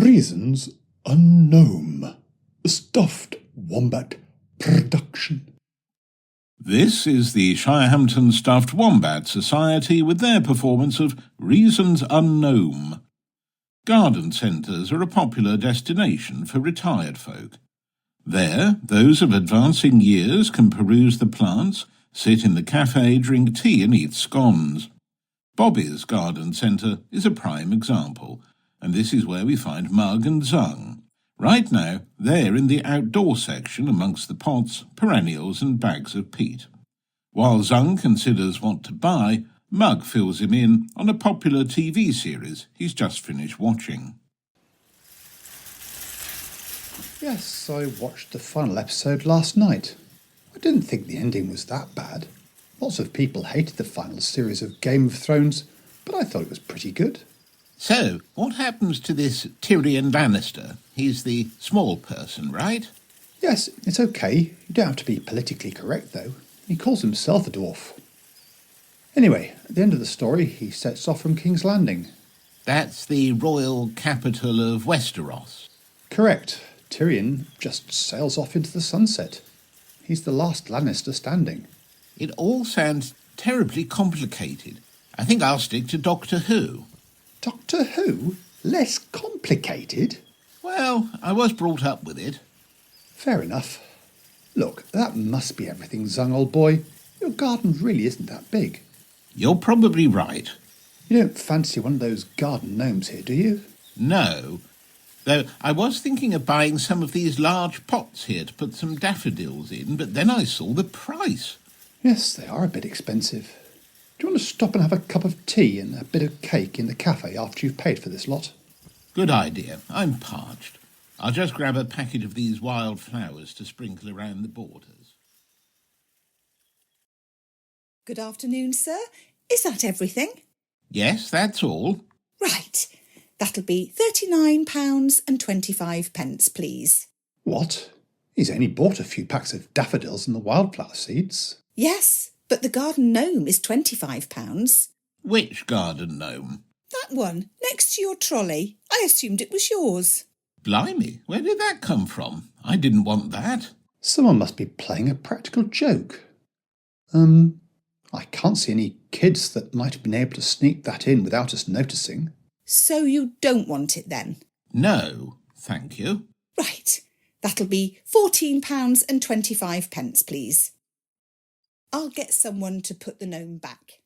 Reasons Unknome. A stuffed wombat production. This is the Shirehampton Stuffed Wombat Society with their performance of Reasons Unknome. Garden centres are a popular destination for retired folk. There, those of advancing years can peruse the plants, sit in the cafe, drink tea and eat scones. Bobby's Garden Centre is a prime example, and this is where we find Mugg and Zung. Right now, they're in the outdoor section amongst the pots, perennials and bags of peat. While Zung considers what to buy, Mugg fills him in on a popular TV series he's just finished watching. Yes, I watched the final episode last night. I didn't think the ending was that bad. Lots of people hated the final series of Game of Thrones, but I thought it was pretty good. So, what happens to this Tyrion Lannister? He's the small person, right? Yes, it's okay. You don't have to be politically correct, though. He calls himself a dwarf. Anyway, at the end of the story, he sets off from King's Landing. That's the royal capital of Westeros. Correct. Tyrion just sails off into the sunset. He's the last Lannister standing. It all sounds terribly complicated. I think I'll stick to Doctor Who. Doctor Who? Less complicated? Well, I was brought up with it. Fair enough. Look, that must be everything, Zung, old boy. Your garden really isn't that big. You're probably right. You don't fancy one of those garden gnomes here, do you? No. Though I was thinking of buying some of these large pots here to put some daffodils in, but then I saw the price. Yes, they are a bit expensive. Do you want to stop and have a cup of tea and a bit of cake in the cafe after you've paid for this lot? Good idea. I'm parched. I'll just grab a packet of these wild flowers to sprinkle around the borders. Good afternoon, sir. Is that everything? Yes, that's all. Right. That'll be £39.25, please. What? He's only bought a few packs of daffodils and the wildflower seeds. Yes, but the garden gnome is £25. Which garden gnome? That one, next to your trolley. I assumed it was yours. Blimey, where did that come from? I didn't want that. Someone must be playing a practical joke. I can't see any kids that might have been able to sneak that in without us noticing. So you don't want it then? No, thank you. Right. That'll be £14.25, please. I'll get someone to put the gnome back.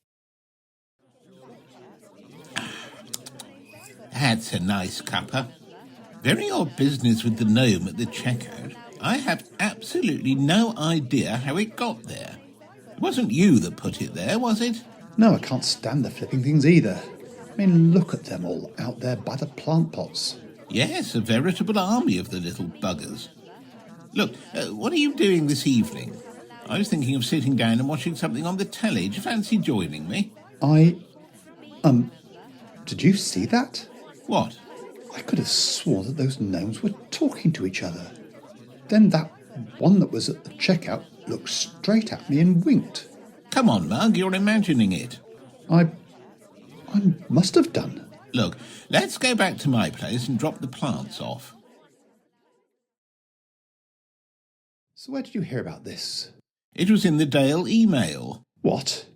That's a nice cuppa. Very odd business with the gnome at the checkout. I have absolutely no idea how it got there. It wasn't you that put it there, was it? No, I can't stand the flipping things either. I mean, look at them all out there by the plant pots. Yes, a veritable army of the little buggers. Look, what are you doing this evening? I was thinking of sitting down and watching something on the telly. Do you fancy joining me? Did you see that? What? I could have sworn that those gnomes were talking to each other. Then that one that was at the checkout looked straight at me and winked. Come on, Mug, you're imagining it. I must have done. Look, let's go back to my place and drop the plants off. So where did you hear about this? It was in the Dale email. What?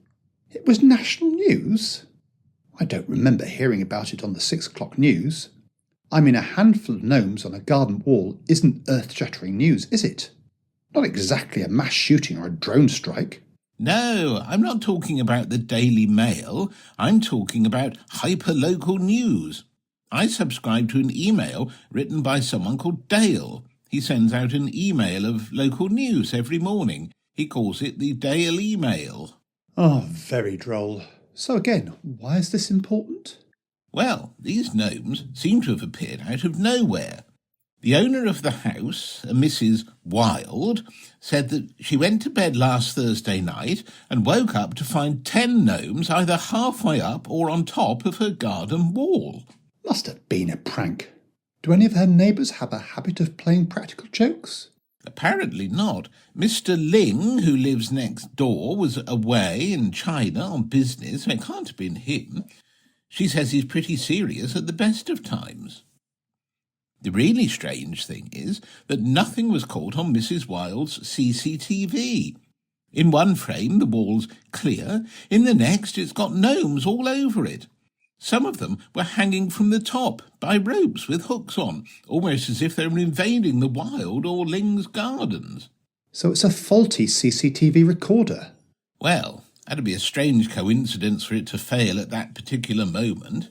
It was national news? I don't remember hearing about it on the 6 o'clock news. I mean, a handful of gnomes on a garden wall isn't earth-shattering news, is it? Not exactly a mass shooting or a drone strike. No, I'm not talking about the Daily Mail. I'm talking about hyper-local news. I subscribe to an email written by someone called Dale. He sends out an email of local news every morning. He calls it the Dale Email. Oh, very droll. So again, why is this important? Well, these gnomes seem to have appeared out of nowhere. The owner of the house, a Mrs. Wild, said that she went to bed last Thursday night and woke up to find 10 gnomes either halfway up or on top of her garden wall. Must have been a prank. Do any of her neighbours have a habit of playing practical jokes? Apparently not. Mr. Ling, who lives next door, was away in China on business. It can't have been him. She says he's pretty serious at the best of times. The really strange thing is that nothing was caught on Mrs. Wilde's CCTV. In one frame, the wall's clear. In the next, it's got gnomes all over it. Some of them were hanging from the top by ropes with hooks on, almost as if they were invading the Wilde or Ling's gardens. So it's a faulty CCTV recorder. Well, that'd be a strange coincidence for it to fail at that particular moment.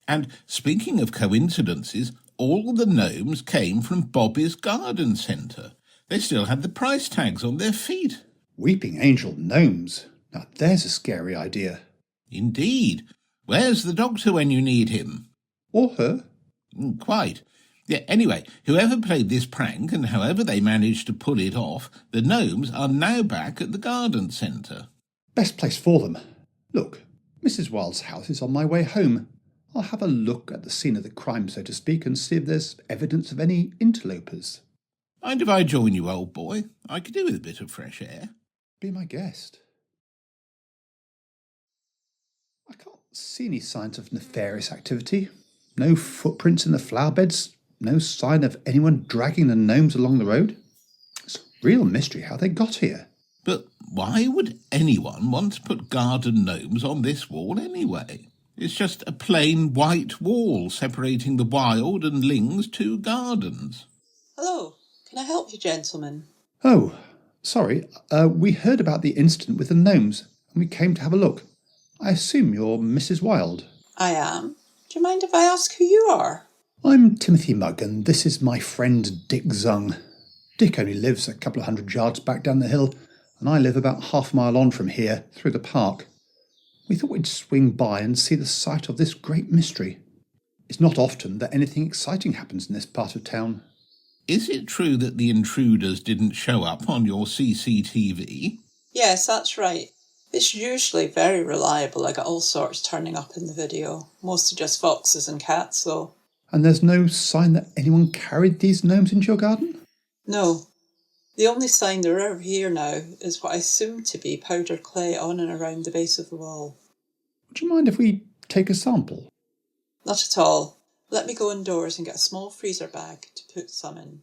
And speaking of coincidences, all the gnomes came from Bobby's garden centre. They still had the price tags on their feet. Weeping angel gnomes. Now there's a scary idea. Indeed. Where's the doctor when you need him? Or her. Quite. Yeah, anyway, whoever played this prank and however they managed to pull it off, the gnomes are now back at the garden centre. Best place for them. Look, Mrs. Wilde's house is on my way home. I'll have a look at the scene of the crime, so to speak, and see if there's evidence of any interlopers. Mind if I join you, old boy? I could do with a bit of fresh air. Be my guest. I can't see any signs of nefarious activity. No footprints in the flower beds. No sign of anyone dragging the gnomes along the road. It's a real mystery how they got here. But why would anyone want to put garden gnomes on this wall anyway? It's just a plain white wall separating the Wilde and Ling's two gardens. Hello, can I help you, gentlemen? Oh, sorry. We heard about the incident with the gnomes, and we came to have a look. I assume you're Mrs. Wilde. I am. Do you mind if I ask who you are? I'm Timothy Mugg, and this is my friend Dick Zung. Dick only lives a couple of 100 yards back down the hill, and I live about half a mile on from here, through the park. We thought we'd swing by and see the site of this great mystery. It's not often that anything exciting happens in this part of town. Is it true that the intruders didn't show up on your CCTV? Yes, that's right. It's usually very reliable. I got all sorts turning up in the video. Mostly just foxes and cats, though. And there's no sign that anyone carried these gnomes into your garden? No. The only sign they're ever here now is what I assume to be powdered clay on and around the base of the wall. Would you mind if we take a sample? Not at all. Let me go indoors and get a small freezer bag to put some in.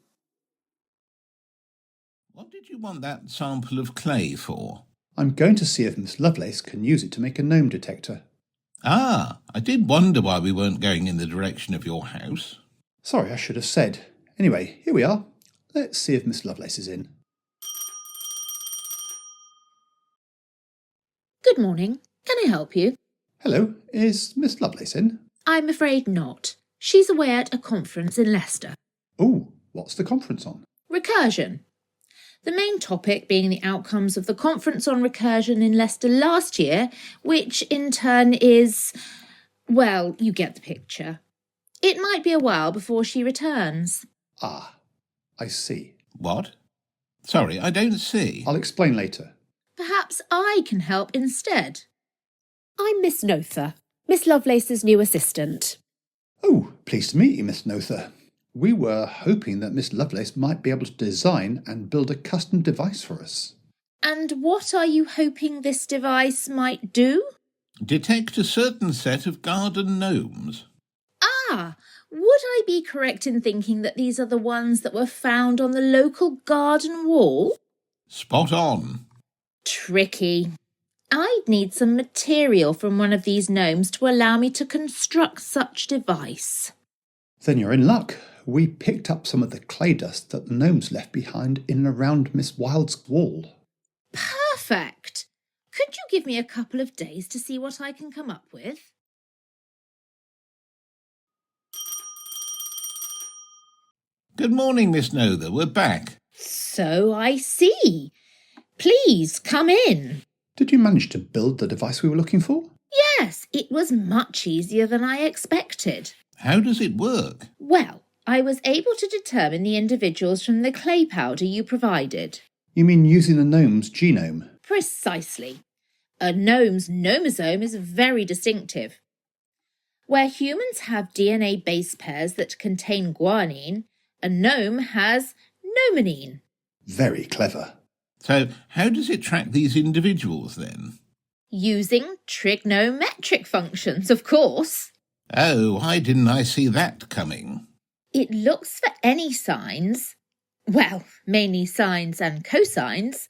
What did you want that sample of clay for? I'm going to see if Miss Lovelace can use it to make a gnome detector. Ah, I did wonder why we weren't going in the direction of your house. Sorry, I should have said. Anyway, here we are. Let's see if Miss Lovelace is in. Good morning. Can I help you? Hello, is Miss Lovelace in? I'm afraid not. She's away at a conference in Leicester. Oh, what's the conference on? Recursion. The main topic being the outcomes of the conference on recursion in Leicester last year, which in turn is, well, you get the picture. It might be a while before she returns. Ah, I see. What? Sorry, I don't see. I'll explain later. Perhaps I can help instead. I'm Miss Notha, Miss Lovelace's new assistant. Oh, pleased to meet you, Miss Notha. We were hoping that Miss Lovelace might be able to design and build a custom device for us. And what are you hoping this device might do? Detect a certain set of garden gnomes. Ah, would I be correct in thinking that these are the ones that were found on the local garden wall? Spot on. Tricky. I'd need some material from one of these gnomes to allow me to construct such device. Then you're in luck. We picked up some of the clay dust that the gnomes left behind in and around Miss Wilde's wall. Perfect. Could you give me a couple of days to see what I can come up with? Good morning, Miss Notha. We're back. So I see. Please come in. Did you manage to build the device we were looking for? Yes, it was much easier than I expected. How does it work? Well, I was able to determine the individuals from the clay powder you provided. You mean using the gnome's genome? Precisely. A gnome's nomosome is very distinctive. Where humans have DNA base pairs that contain guanine, a gnome has nomanine. Very clever. So how does it track these individuals then? Using trigonometric functions, of course. Oh, why didn't I see that coming? It looks for any signs, well, mainly sines and cosines,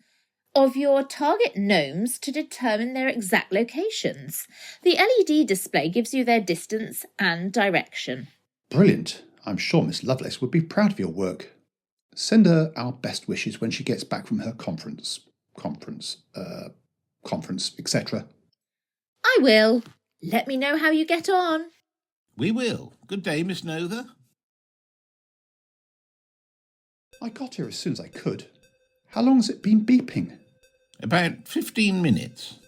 of your target gnomes to determine their exact locations. The LED display gives you their distance and direction. Brilliant. I'm sure Miss Lovelace would be proud of your work. Send her our best wishes when she gets back from her conference, etc. I will. Let me know how you get on. We will. Good day, Miss Nother. I got here as soon as I could. How long has it been beeping? About 15 minutes.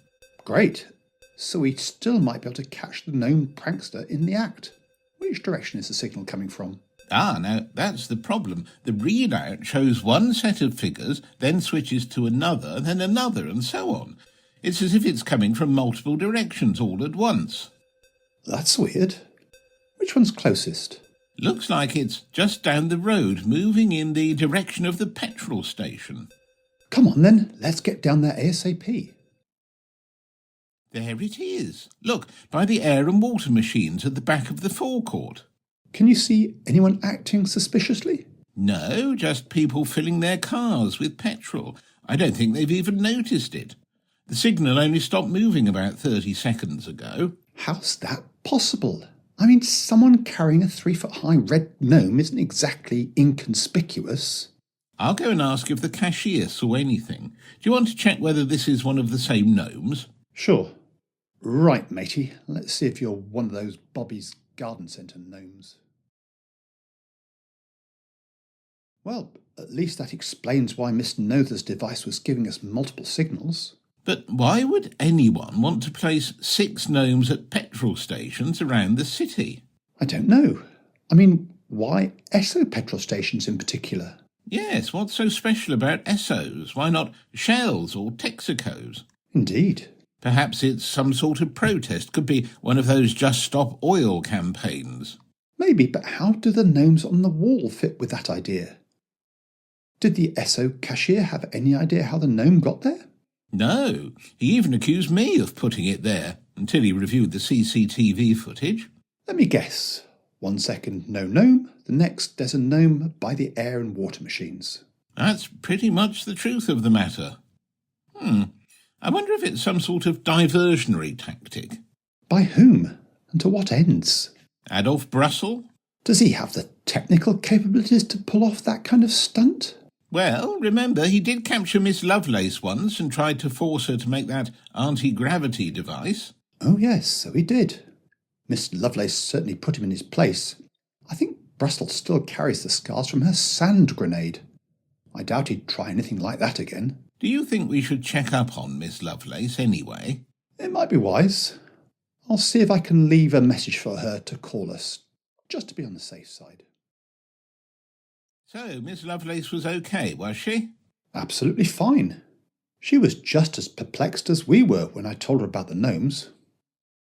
Great. So we still might be able to catch the gnome prankster in the act. Which direction is the signal coming from? Now that's the problem. The readout shows one set of figures, then switches to another, then another, and so on. It's as if it's coming from multiple directions all at once. That's weird. Which one's closest? Looks like it's just down the road, moving in the direction of the petrol station. Come on then, let's get down there ASAP. There it is. Look, by the air and water machines at the back of the forecourt. Can you see anyone acting suspiciously? No, just people filling their cars with petrol. I don't think they've even noticed it. The signal only stopped moving about 30 seconds ago. How's that possible? I mean, someone carrying a 3-foot-high red gnome isn't exactly inconspicuous. I'll go and ask if the cashier saw anything. Do you want to check whether this is one of the same gnomes? Sure. Right, matey. Let's see if you're one of those Bobby's Garden Centre gnomes. Well, at least that explains why Miss Nother's device was giving us multiple signals. But why would anyone want to place 6 gnomes at petrol stations around the city? I don't know. I mean, why Esso petrol stations in particular? Yes, what's so special about Essos? Why not Shells or Texacos? Indeed. Perhaps it's some sort of protest. Could be one of those Just Stop Oil campaigns. Maybe, but how do the gnomes on the wall fit with that idea? Did the Esso cashier have any idea how the gnome got there? No, he even accused me of putting it there, until he reviewed the CCTV footage. Let me guess. 1 second no gnome, the next there's a gnome by the air and water machines. That's pretty much the truth of the matter. I wonder if it's some sort of diversionary tactic. By whom? And to what ends? Adolf Brussel? Does he have the technical capabilities to pull off that kind of stunt? Well, remember, he did capture Miss Lovelace once and tried to force her to make that anti-gravity device. Oh yes, so he did. Miss Lovelace certainly put him in his place. I think Brussel still carries the scars from her sand grenade. I doubt he'd try anything like that again. Do you think we should check up on Miss Lovelace anyway? It might be wise. I'll see if I can leave a message for her to call us, just to be on the safe side. So, Miss Lovelace was okay, was she? Absolutely fine. She was just as perplexed as we were when I told her about the gnomes.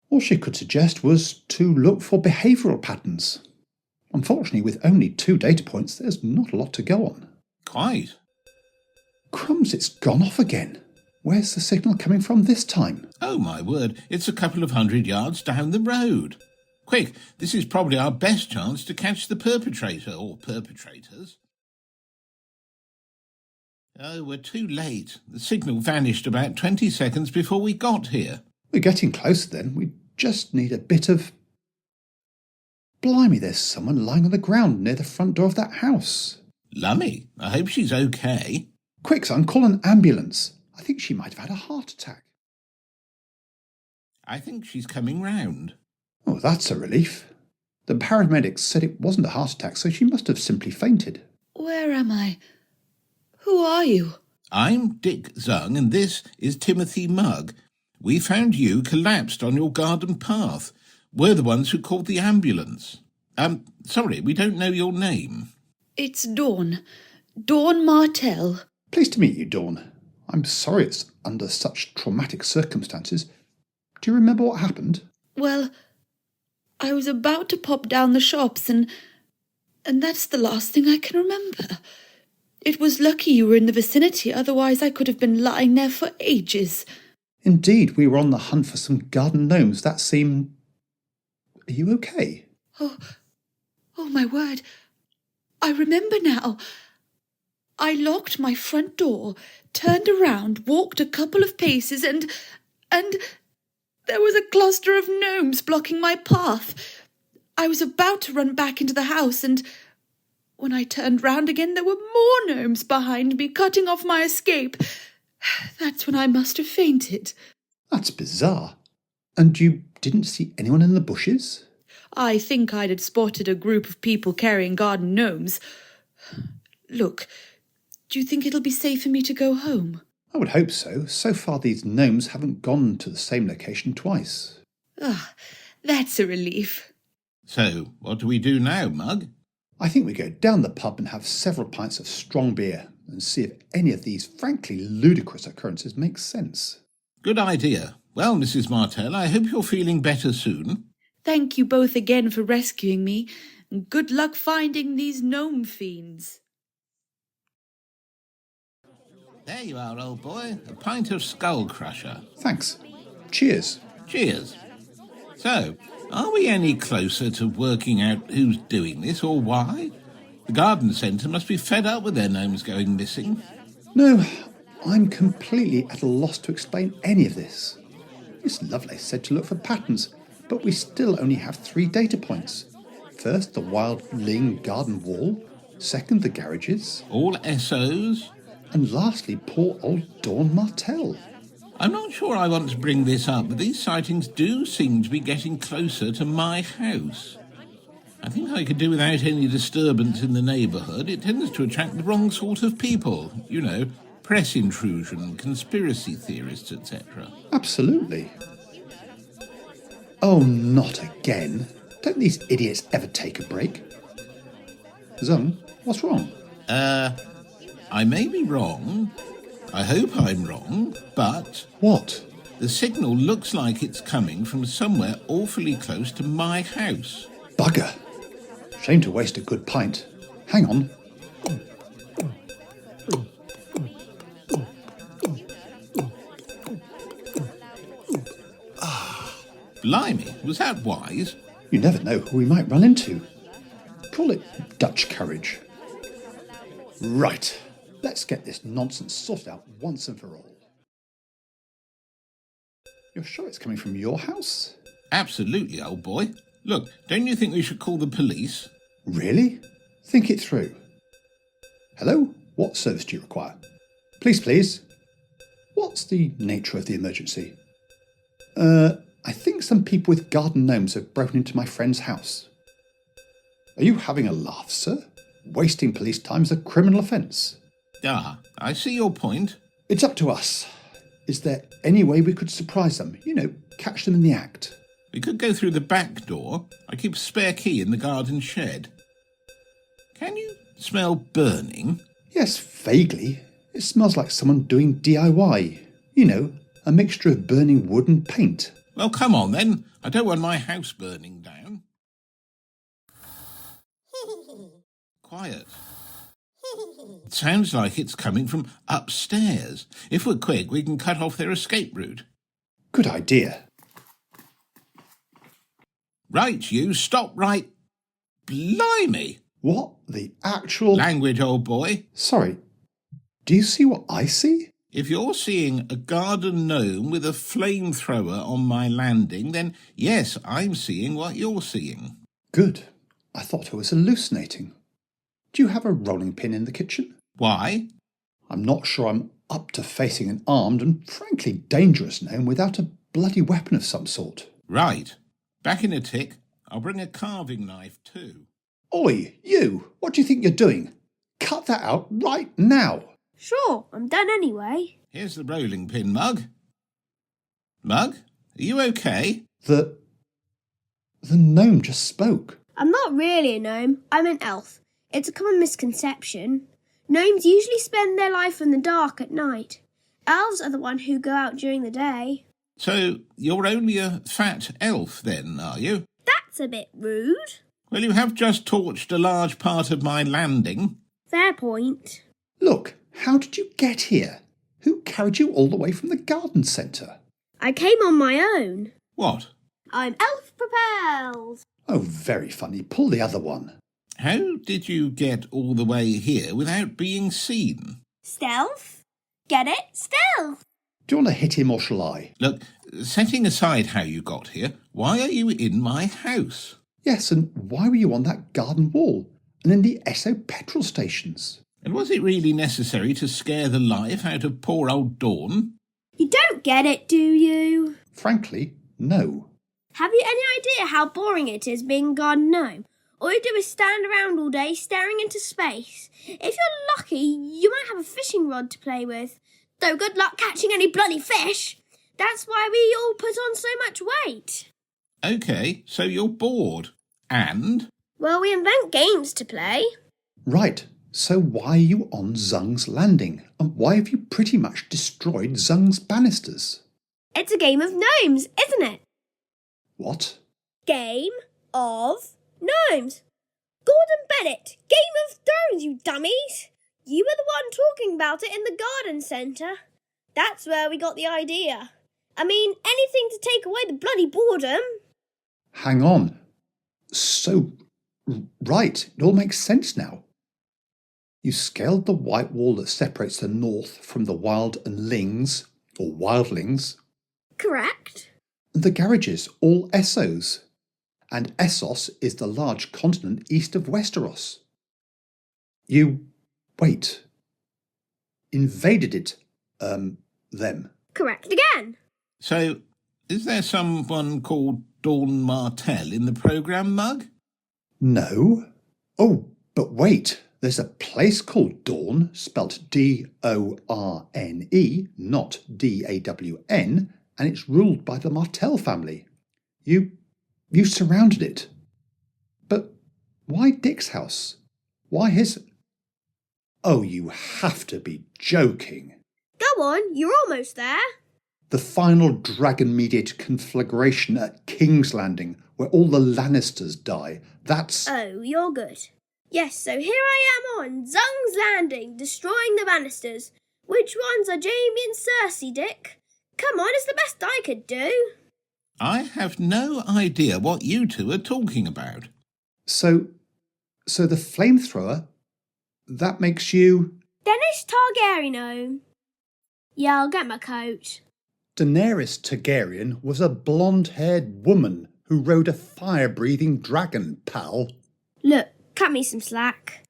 All she could suggest was to look for behavioural patterns. Unfortunately, with only 2 data points, there's not a lot to go on. Quite. Crumbs, it's gone off again. Where's the signal coming from this time? Oh, my word, it's a couple of 100 yards down the road. Quick, this is probably our best chance to catch the perpetrator or perpetrators. Oh, we're too late. The signal vanished about 20 seconds before we got here. We're getting closer then. We just need a bit of... Blimey, there's someone lying on the ground near the front door of that house. Lummy, I hope she's okay. Quick, son, call an ambulance. I think she might have had a heart attack. I think she's coming round. Oh, that's a relief. The paramedics said it wasn't a heart attack, so she must have simply fainted. Where am I? Who are you? I'm Dick Zung, and this is Timothy Mugg. We found you collapsed on your garden path. We're the ones who called the ambulance. Sorry, we don't know your name. It's Dawn. Dawn Martell. Pleased to meet you, Dawn. I'm sorry it's under such traumatic circumstances. Do you remember what happened? Well, I was about to pop down the shops and that's the last thing I can remember. It was lucky you were in the vicinity, otherwise I could have been lying there for ages. Indeed, we were on the hunt for some garden gnomes that seem... Are you okay? Oh, my word. I remember now. I locked my front door, turned around, walked a couple of paces, and there was a cluster of gnomes blocking my path. I was about to run back into the house, and when I turned round again, there were more gnomes behind me, cutting off my escape. That's when I must have fainted. That's bizarre. And you didn't see anyone in the bushes? I think I'd had spotted a group of people carrying garden gnomes. Look, do you think it'll be safe for me to go home? I would hope so. So far these gnomes haven't gone to the same location twice. Ah, that's a relief. So, what do we do now, Mugg? I think we go down the pub and have several pints of strong beer and see if any of these frankly ludicrous occurrences make sense. Good idea. Well, Mrs. Martell, I hope you're feeling better soon. Thank you both again for rescuing me, and good luck finding these gnome fiends. There you are, old boy. A pint of Skull Crusher. Thanks. Cheers. Cheers. So, are we any closer to working out who's doing this or why? The garden centre must be fed up with their gnomes going missing. No, I'm completely at a loss to explain any of this. Miss Lovelace said to look for patterns, but we still only have 3 data points. First, the wild Ling garden wall. Second, the garages. All SOs? And lastly, poor old Dawn Martell. I'm not sure I want to bring this up, but these sightings do seem to be getting closer to my house. I think I could do without any disturbance in the neighbourhood. It tends to attract the wrong sort of people. You know, press intrusion, conspiracy theorists, etc. Absolutely. Oh, not again. Don't these idiots ever take a break? Zung, what's wrong? I may be wrong. I hope I'm wrong, but What? the signal looks like it's coming from somewhere awfully close to my house. Bugger. Shame to waste a good pint. Hang on. Blimey, was that wise? You never know who we might run into. Call it Dutch courage. Right. Let's get this nonsense sorted out once and for all. You're sure it's coming from your house? Absolutely, old boy. Look, don't you think we should call the police? Really? Think it through. Hello? What service do you require? Police, please. What's the nature of the emergency? I think some people with garden gnomes have broken into my friend's house. Are you having a laugh, sir? Wasting police time is a criminal offence. Ah, I see your point. It's up to us. Is there any way we could surprise them? You know, catch them in the act. We could go through the back door. I keep a spare key in the garden shed. Can you smell burning? Yes, vaguely. It smells like someone doing DIY. You know, a mixture of burning wood and paint. Well, come on then. I don't want my house burning down. Quiet. It sounds like it's coming from upstairs. If we're quick, we can cut off their escape route. Good idea. Right, you, stop right... Blimey! What the actual... Language, old boy. Sorry. Do you see what I see? If you're seeing a garden gnome with a flamethrower on my landing, then yes, I'm seeing what you're seeing. Good. I thought I was hallucinating. Do you have a rolling pin in the kitchen? Why? I'm not sure I'm up to facing an armed and frankly dangerous gnome without a bloody weapon of some sort. Right. Back in a tick. I'll bring a carving knife too. Oi, you! What do you think you're doing? Cut that out right now! Sure, I'm done anyway. Here's the rolling pin, Mugg. Mugg, are you okay? The gnome just spoke. I'm not really a gnome, I'm an elf. It's a common misconception. Gnomes usually spend their life in the dark at night. Elves are the ones who go out during the day. So you're only a fat elf then, are you? That's a bit rude. Well, you have just torched a large part of my landing. Fair point. Look, how did you get here? Who carried you all the way from the garden centre? I came on my own. What? I'm elf propelled. Oh, very funny. Pull the other one. How did you get all the way here without being seen? Stealth? Get it? Stealth! Do you want to hit him or shall I? Look, setting aside how you got here, why are you in my house? Yes, and why were you on that garden wall and in the Esso petrol stations? And was it really necessary to scare the life out of poor old Dawn? You don't get it, do you? Frankly, no. Have you any idea how boring it is being a garden gnome? All you do is stand around all day staring into space. If you're lucky, you might have a fishing rod to play with. Though good luck catching any bloody fish. That's why we all put on so much weight. OK, so you're bored. And? Well, we invent games to play. Right, so why are you on Zung's landing? And why have you pretty much destroyed Zung's banisters? It's a game of gnomes, isn't it? What? Game of gnomes. Gordon Bennett, Game of Thrones, you dummies. You were the one talking about it in the garden centre. That's where we got the idea. I mean, anything to take away the bloody boredom. Hang on. So, right, it all makes sense now. You scaled the white wall that separates the north from the wild and lings, or wildlings. Correct. The garages, all Essos. And Essos is the large continent east of Westeros. You, invaded it, them. Correct again. So, is there someone called Dawn Martell in the programme, Mugg? No. Oh, but wait, there's a place called Dawn, spelt D-O-R-N-E, not D-A-W-N, and it's ruled by the Martell family. You surrounded it. But why Dick's house? Why his... Oh, you have to be joking. Go on, you're almost there. The final dragon-mediated conflagration at King's Landing, where all the Lannisters die. That's... Oh, you're good. Yes, so here I am on Zung's Landing, destroying the banisters. Which ones are Jamie and Cersei, Dick? Come on, it's the best I could do. I have no idea what you two are talking about. So the flamethrower, that makes you... Dennis Targaryen. Yeah, I'll get my coat. Daenerys Targaryen was a blonde-haired woman who rode a fire-breathing dragon, pal. Look, cut me some slack.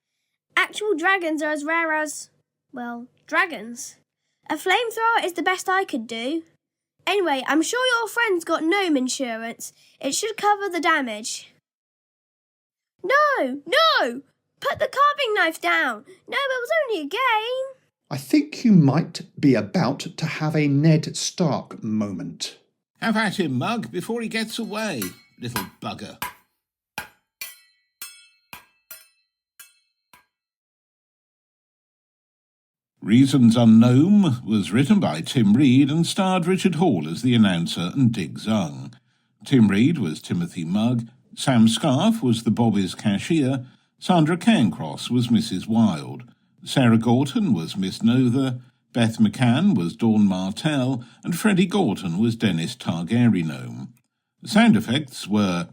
Actual dragons are as rare as, well, dragons. A flamethrower is the best I could do. Anyway, I'm sure your friend's got gnome insurance. It should cover the damage. No! Put the carving knife down. No, it was only a game. I think you might be about to have a Ned Stark moment. Have at him, Mugg, before he gets away, little bugger. Reasons Unknown was written by Tim Reed and starred Richard Hall as the announcer and Dick Zung. Tim Reed was Timothy Mugg, Sam Scarf was the Bobby's cashier, Sandra Cairncross was Mrs. Wilde, Sarah Gorton was Miss Nother, Beth McCann was Dawn Martell, and Freddie Gorton was Dennis Targaryen. Sound effects were...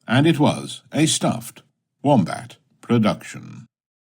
and it was a stuffed wombat production.